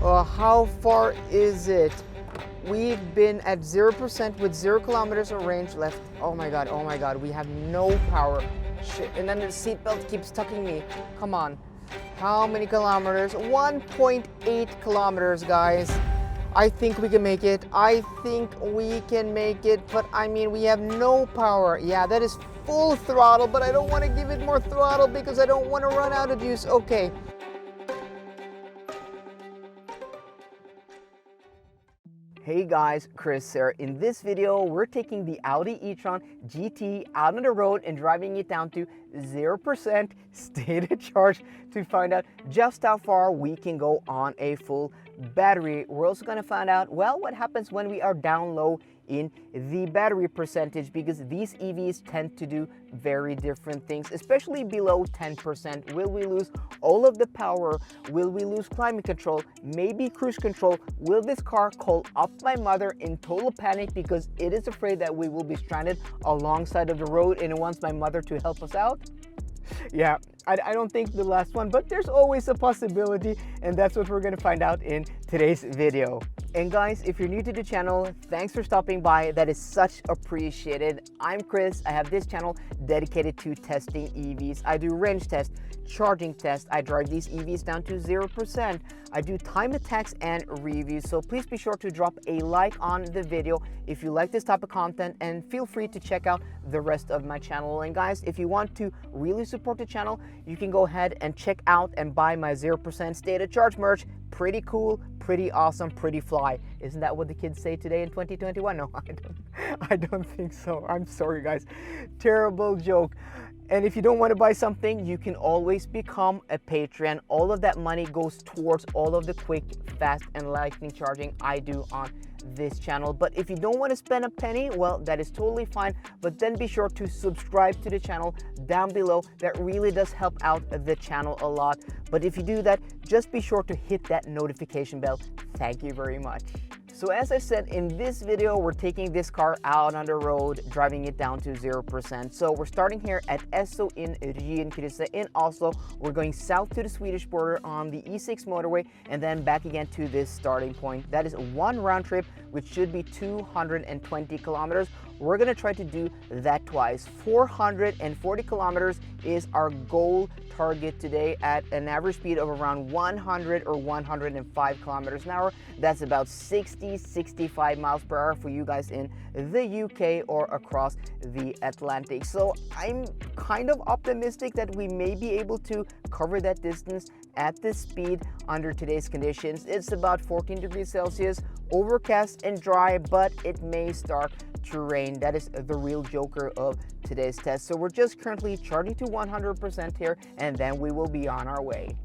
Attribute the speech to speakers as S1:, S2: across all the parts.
S1: How far is it? We've been at 0% with 0 kilometers of range left. Oh my god, we have no power. Shit, and then the seatbelt keeps tucking me. Come on. How many kilometers? 1.8 kilometers, guys. I think we can make it. I think we can make it, but I mean, we have no power. Yeah, that is full throttle, but I don't want to give it more throttle because I don't want to run out of juice. Okay. Hey guys, Chris here. In this video, we're taking the Audi E-Tron GT out on the road and driving it down to 0% state of charge to find out just how far we can go on a full battery. We're also going to find out, well, what happens when we are down low in the battery percentage, because these EVs tend to do very different things, especially below 10%. Will we lose all of the power? Will we lose climate control? Maybe cruise control? Will this car call up my mother in total panic because it is afraid that we will be stranded alongside of the road and it wants my mother to help us out? Yeah, I don't think the last one, but there's always a possibility, and that's what we're going to find out in today's video. And guys, if you're new to the channel, thanks for stopping by. That is such appreciated. I'm Chris. I have this channel dedicated to testing EVs. I do range tests, charging tests. I drive these EVs down to 0%. I do time attacks and reviews. So please be sure to drop a like on the video if you like this type of content, and feel free to check out the rest of my channel. And guys, if you want to really support the channel, you can go ahead and check out and buy my 0% state of charge merch. Pretty cool, pretty awesome, pretty fly. Isn't that what the kids say today in 2021? No, I don't think so. I'm sorry guys. Terrible joke. And if you don't want to buy something, you can always become a patron. All of that money goes towards all of the quick, fast, and lightning charging I do on this channel. But if you don't want to spend a penny, well, that is totally fine. But then be sure to subscribe to the channel down below. That really does help out the channel a lot. But if you do that, just be sure to hit that notification bell. Thank you very much. So as I said, in this video, we're taking this car out on the road, driving it down to 0%. So we're starting here at Esso in Rienkrysse in Oslo. We're going south to the Swedish border on the E6 motorway, and then back again to this starting point. That is one round trip, which should be 220 kilometers. We're gonna try to do that twice. 440 kilometers is our goal target today at an average speed of around 100 or 105 kilometers an hour. That's about 60-65 miles per hour for you guys in the UK or across the Atlantic. So I'm kind of optimistic that we may be able to cover that distance at this speed under today's conditions. It's about 14 degrees Celsius, overcast and dry, but it may start to rain. That is the real joker of today's test. So we're just currently charging to 100% here, and then we will be on our way.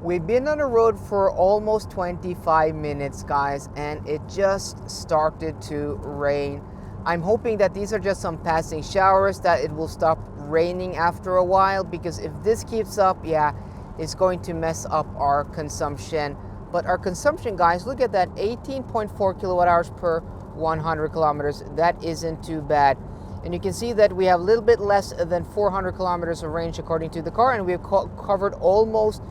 S1: We've been on the road for almost 25 minutes, guys, and it just started to rain. I'm hoping that these are just some passing showers, that it will stop raining after a while, because if this keeps up, yeah, it's going to mess up our consumption. But our consumption, guys, look at that, 18.4 kilowatt hours per 100 kilometers. That isn't too bad. And you can see that we have a little bit less than 400 kilometers of range according to the car, and we've covered almost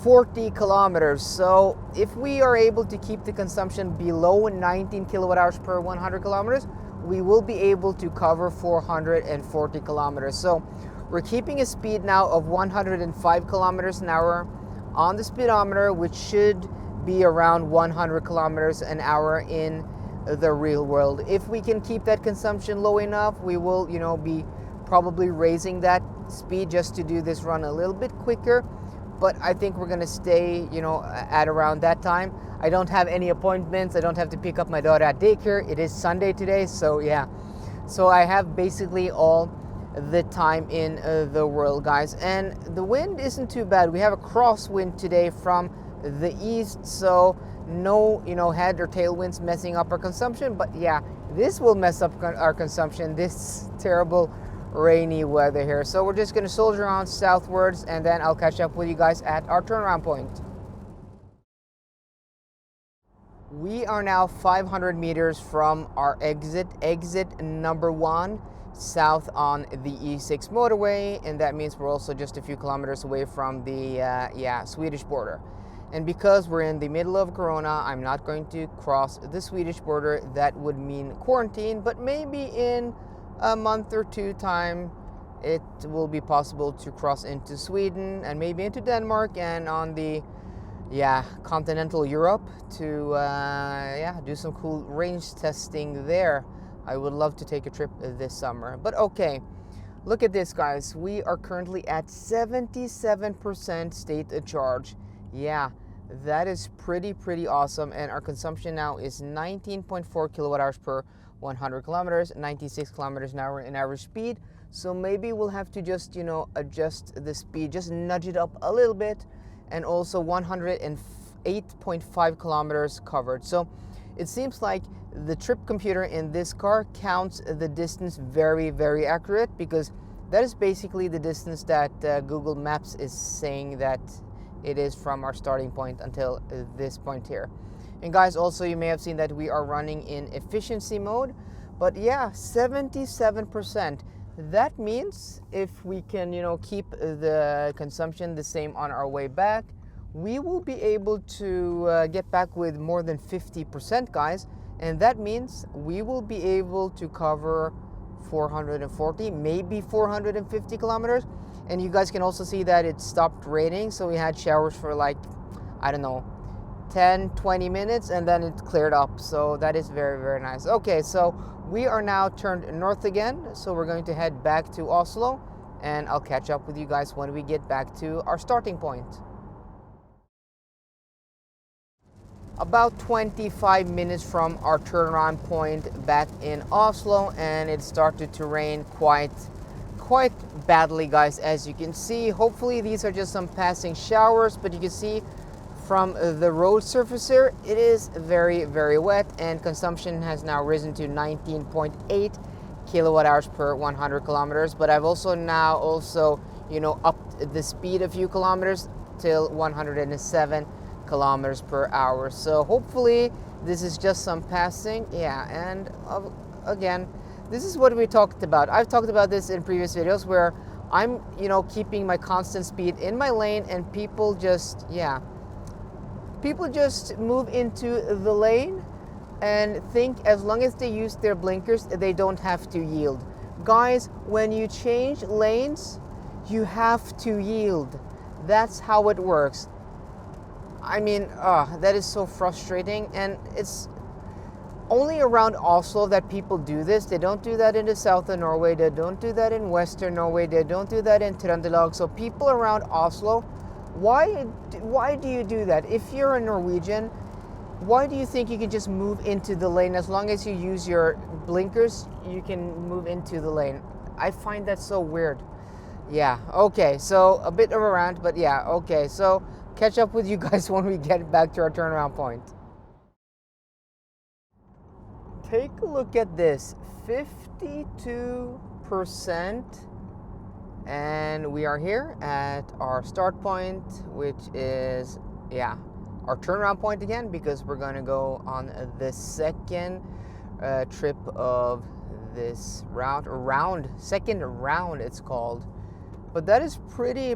S1: 40 kilometers. So if we are able to keep the consumption below 19 kilowatt hours per 100 kilometers, we will be able to cover 440 kilometers. So we're keeping a speed now of 105 kilometers an hour on the speedometer, which should be around 100 kilometers an hour in the real world. If we can keep that consumption low enough, we will, be probably raising that speed just to do this run a little bit quicker. But I think we're gonna stay, at around that time. I don't have any appointments. I don't have to pick up my daughter at daycare. It is Sunday today, so yeah. So I have basically all the time in the world, guys. And the wind isn't too bad. We have a crosswind today from the east, so no, head or tailwinds messing up our consumption. But yeah, this will mess up our consumption, this terrible rainy weather here. So we're just going to soldier on southwards, and then I'll catch up with you guys at our turnaround point. We are now 500 meters from our exit number 1. south on the E6 motorway, and that means we're also just a few kilometers away from the Swedish border. And because we're in the middle of Corona, I'm not going to cross the Swedish border. That would mean quarantine, but maybe in a month or two time, it will be possible to cross into Sweden and maybe into Denmark and on the continental Europe to do some cool range testing there. I would love to take a trip this summer. But okay, look at this, guys. We are currently at 77% state of charge. Yeah, that is pretty awesome. And our consumption now is 19.4 kilowatt hours per 100 kilometers, 96 kilometers an hour in average speed. So maybe we'll have to just, adjust the speed, just nudge it up a little bit. And also 108.5 kilometers covered. So it seems like the trip computer in this car counts the distance very accurate, because that is basically the distance that Google Maps is saying that it is from our starting point until this point here. And guys, also you may have seen that we are running in efficiency mode, but yeah, 77%. That means if we can, keep the consumption the same on our way back, we will be able to get back with more than 50%, guys. And that means we will be able to cover 440, maybe 450 kilometers. And you guys can also see that it stopped raining. So we had showers for like, I don't know, 10, 20 minutes, and then it cleared up. So that is very nice. Okay, so we are now turned north again. So we're going to head back to Oslo, and I'll catch up with you guys when we get back to our starting point. About 25 minutes from our turnaround point back in Oslo, and it started to rain quite badly, guys, as you can see. Hopefully these are just some passing showers, but you can see from the road surface here, it is very wet, and consumption has now risen to 19.8 kilowatt hours per 100 kilometers. But I've also upped the speed a few kilometers till 107 kilometers per hour. So hopefully this is just some passing. Yeah, and again, this is what we talked about. I've talked about this in previous videos where I'm keeping my constant speed in my lane, and people just move into the lane and think as long as they use their blinkers they don't have to yield. Guys, when you change lanes, you have to yield. That's how it works. I mean, that is so frustrating, and it's only around Oslo that people do this. They don't do that in the south of Norway. They don't do that in western Norway. They don't do that in Trøndelag. So people around Oslo, why do you do that? If you're a Norwegian, why do you think you can just move into the lane? As long as you use your blinkers, you can move into the lane. I find that so weird. Yeah, okay, so a bit of a rant, but yeah, okay, so catch up with you guys when we get back to our turnaround point. Take a look at this, 52%, and we are here at our start point, which is, our turnaround point again, because we're going to go on the second trip of this second round it's called. But that is pretty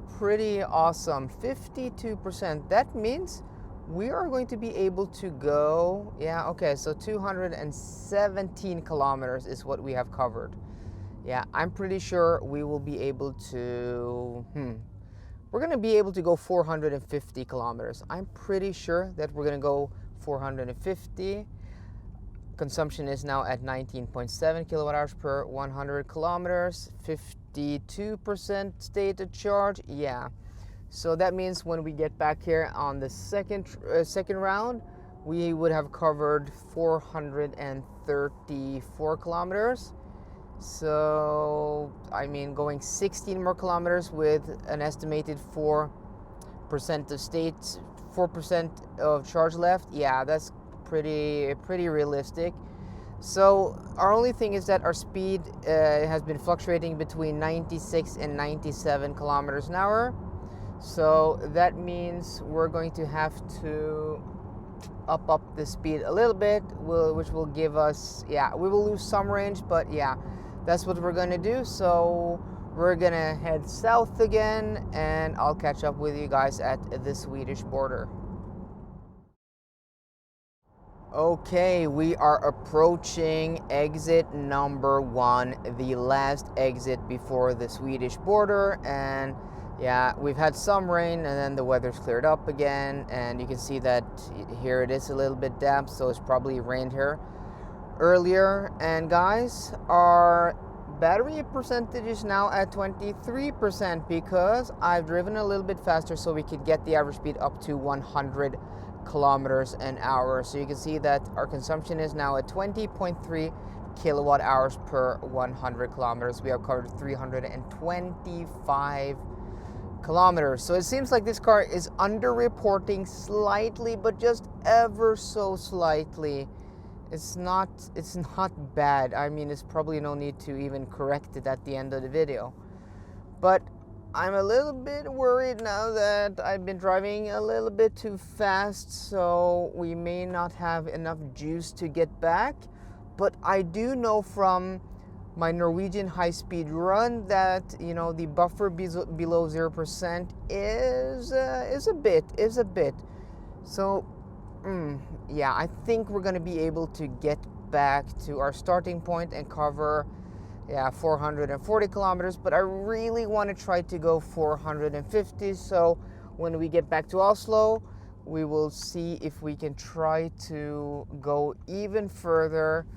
S1: awesome. 52%. That means we are going to be able to go, so 217 kilometers is what we have covered. Yeah, I'm pretty sure we will be able to, we're going to be able to go 450 kilometers. I'm pretty sure that we're going to go 450. Consumption is now at 19.7 kilowatt hours per 100 kilometers, 52% state of charge. Yeah, so that means when we get back here on the second round, we would have covered 434 kilometers. So I mean, going 16 more kilometers with an estimated 4% of charge left. Yeah, that's pretty realistic. So our only thing is that our speed has been fluctuating between 96 and 97 kilometers an hour. So that means we're going to have to up the speed a little bit, which will give us, we will lose some range, but that's what we're gonna do. So we're gonna head south again, and I'll catch up with you guys at the Swedish border. Okay, we are approaching exit number 1, the last exit before the Swedish border. And yeah, we've had some rain and then the weather's cleared up again, and you can see that here it is a little bit damp, so it's probably rained here earlier. And guys, our battery percentage is now at 23% because I've driven a little bit faster so we could get the average speed up to 100 kilometers an hour. So you can see that our consumption is now at 20.3 kilowatt hours per 100 kilometers. We have covered 325 kilometers. So it seems like this car is underreporting slightly, but just ever so slightly. It's not bad. I mean, it's probably no need to even correct it at the end of the video. But I'm a little bit worried now that I've been driving a little bit too fast, so we may not have enough juice to get back. But I do know from my Norwegian high-speed run that, you know, the buffer below 0% is a bit. So yeah, I think we're gonna be able to get back to our starting point and cover 440 kilometers, but I really want to try to go 450. So when we get back to Oslo, we will see if we can try to go even further.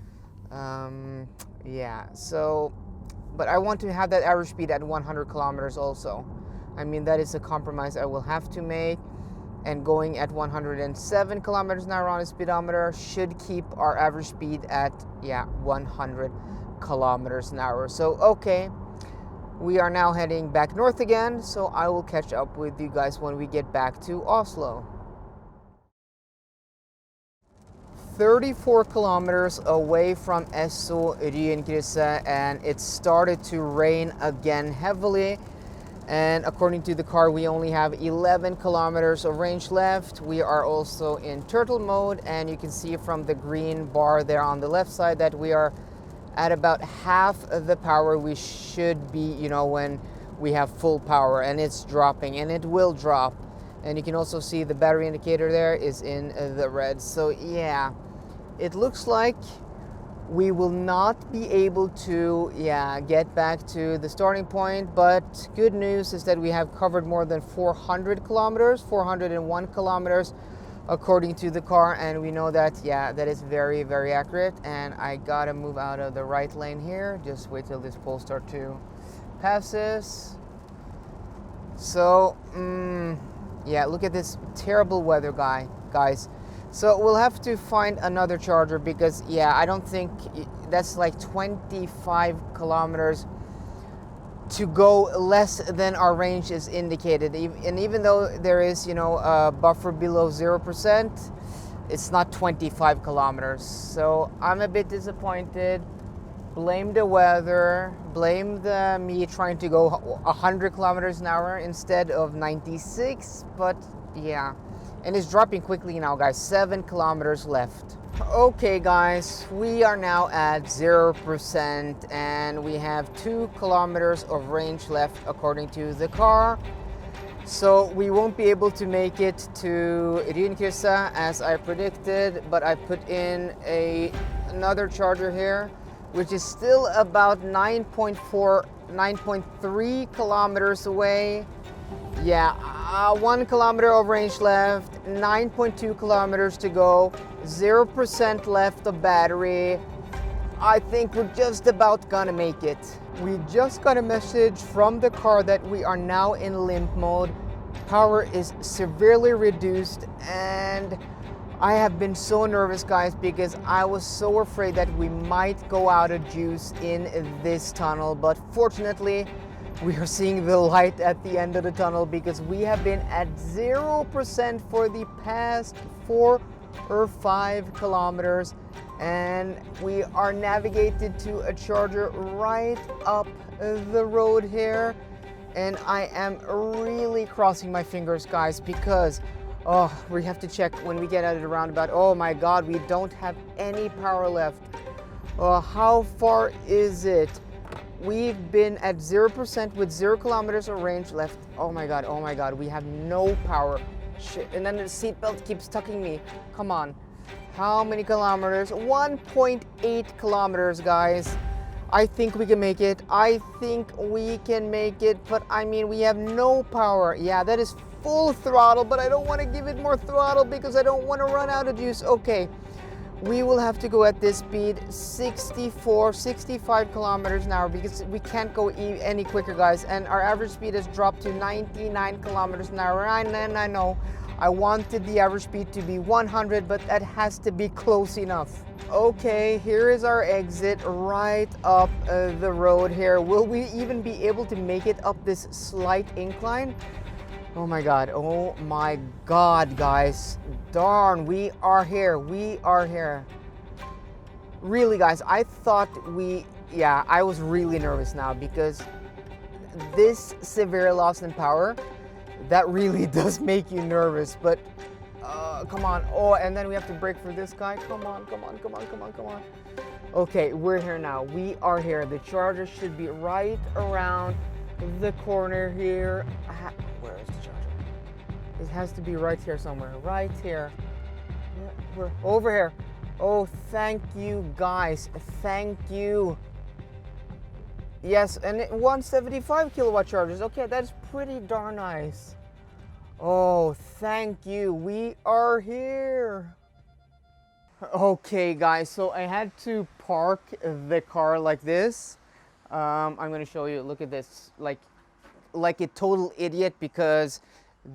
S1: So but I want to have that average speed at 100 kilometers also. I mean, that is a compromise I will have to make, and going at 107 kilometers an hour on the speedometer should keep our average speed at 100 kilometers an hour. So okay, we are now heading back north again, so I will catch up with you guys when we get back to Oslo. 34 kilometers away from Esso Ryenkrysset, and it started to rain again heavily. And according to the car, we only have 11 kilometers of range left. We are also in turtle mode, and you can see from the green bar there on the left side that we are at about half of the power we should be, you know, when we have full power, and it's dropping, and it will drop. And you can also see the battery indicator there is in the red. So yeah, it looks like we will not be able to get back to the starting point, but good news is that we have covered more than 400 kilometers, 401 kilometers according to the car, and we know that that is very, very accurate. And I gotta move out of the right lane here. Just wait till this pole start to pass this. So look at this terrible weather, guys. So we'll have to find another charger because I don't think that's like 25 kilometers to go less than our range is indicated. And even though there is, you know, a buffer below 0%, it's not 25 kilometers. So I'm a bit disappointed. Blame the weather, blame me trying to go 100 kilometers an hour instead of 96, but and it's dropping quickly now, guys. 7 kilometers left. Okay guys, we are now at 0% and we have 2 kilometers of range left according to the car. So we won't be able to make it to Ryenkrysset as I predicted, but I put in another charger here, which is still about 9.3 kilometers away. 1 kilometer of range left, 9.2 kilometers to go, 0% left of battery. I think we're just about gonna make it. We just got a message from the car that we are now in limp mode. Power is severely reduced, and I have been so nervous, guys, because I was so afraid that we might go out of juice in this tunnel. But fortunately, we are seeing the light at the end of the tunnel because we have been at 0% for the past 4 or 5 kilometers, and we are navigated to a charger right up the road here. And I am really crossing my fingers, guys, because we have to check when we get out of the roundabout. Oh my God, we don't have any power left. How far is it? we've been at 0% with 0 kilometers of range left. Oh my god, we have no power. Shit, and then the seatbelt keeps tucking me. Come on. How many kilometers? 1.8 kilometers, guys. I think we can make it. I think we can make it, but I mean, we have no power. Yeah, that is full throttle, but I don't want to give it more throttle because I don't want to run out of juice. Okay, we will have to go at this speed, 64, 65 kilometers an hour, because we can't go any quicker, guys. And our average speed has dropped to 99 kilometers an hour. And I know I wanted the average speed to be 100, but that has to be close enough. Okay, here is our exit right up the road here. Will we even be able to make it up this slight incline? Oh my god, guys. Darn, we are here. We are here. Really, guys, I thought I was really nervous now because this severe loss in power, that really does make you nervous. But come on. Oh, and then we have to brake for this guy. Come on. Okay, we're here now. We are here. The charger should be right around the corner here. Where is the charger? It has to be right here somewhere. Right here. We're over here. Oh, thank you, guys. Thank you. Yes, and 175 kilowatt chargers. Okay, that's pretty darn nice. Oh, thank you. We are here. Okay, guys, so I had to park the car like this. I'm going to show you. Look at this. Like a total idiot because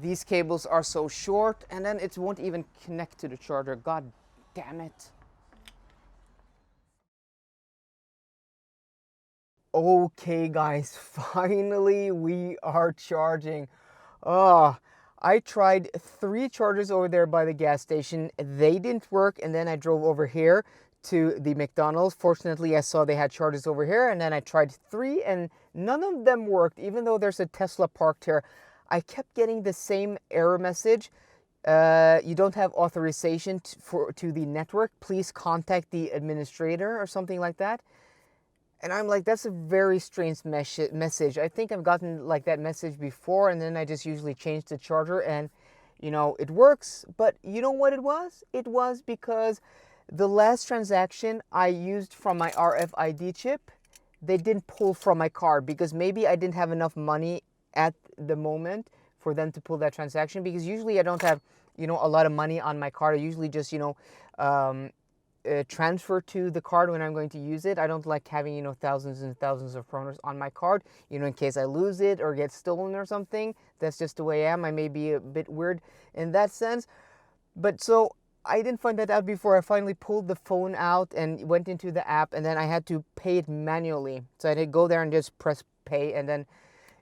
S1: these cables are so short, and then it won't even connect to the charger. God damn it. Okay, guys, finally we are charging. Oh, I tried 3 chargers over there by the gas station. They didn't work, and then I drove over here to the McDonald's. Fortunately, I saw they had chargers over here, and then I tried 3, and none of them worked, even though there's a Tesla parked here. I kept getting the same error message. You don't have authorization to the network. Please contact the administrator or something like that. And I'm like, that's a very strange message. I think I've gotten like that message before, and then I just usually change the charger and, you know, it works. But you know what it was? It was because the last transaction I used from my RFID chip, they didn't pull from my card because maybe I didn't have enough money at the moment for them to pull that transaction, because usually I don't have, you know, a lot of money on my card. I usually just, you know, transfer to the card when I'm going to use it. I don't like having, you know, thousands and thousands of kroners on my card, you know, in case I lose it or get stolen or something. That's just the way I am. I may be a bit weird in that sense. But so I didn't find that out before I finally pulled the phone out and went into the app, and then I had to pay it manually. So I had to go there and just press pay, and then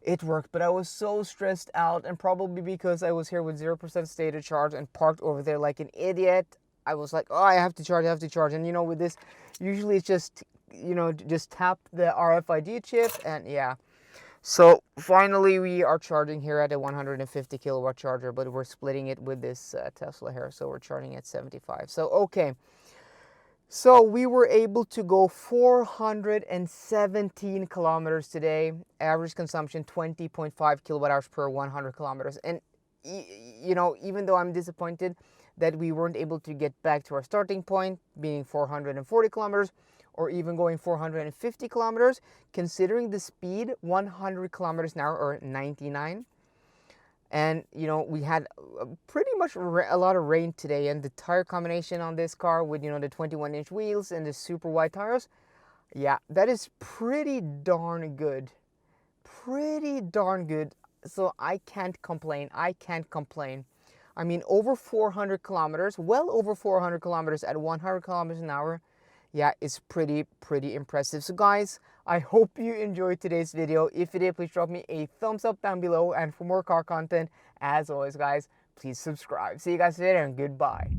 S1: it worked. But I was so stressed out, and probably because I was here with 0% state of charge and parked over there like an idiot, I was like, oh, I have to charge. And, you know, with this, usually it's just, you know, just tap the RFID chip, and yeah. So finally we are charging here at a 150 kilowatt charger, but we're splitting it with this Tesla here. So we're charging at 75. So, okay. So we were able to go 417 kilometers today. Average consumption 20.5 kilowatt hours per 100 kilometers. And, you know, even though I'm disappointed that we weren't able to get back to our starting point, being 440 kilometers, or even going 450 kilometers, considering the speed, 100 kilometers an hour, or 99. And, you know, we had pretty much a lot of rain today, and the tire combination on this car with, you know, the 21-inch wheels and the super wide tires, yeah, that is pretty darn good. Pretty darn good. So I can't complain. I mean, over 400 kilometers, well over 400 kilometers at 100 kilometers an hour. Yeah, it's pretty impressive. So guys, I hope you enjoyed today's video. If you did, please drop me a thumbs up down below. And for more car content, as always, guys, please subscribe. See you guys later, and goodbye.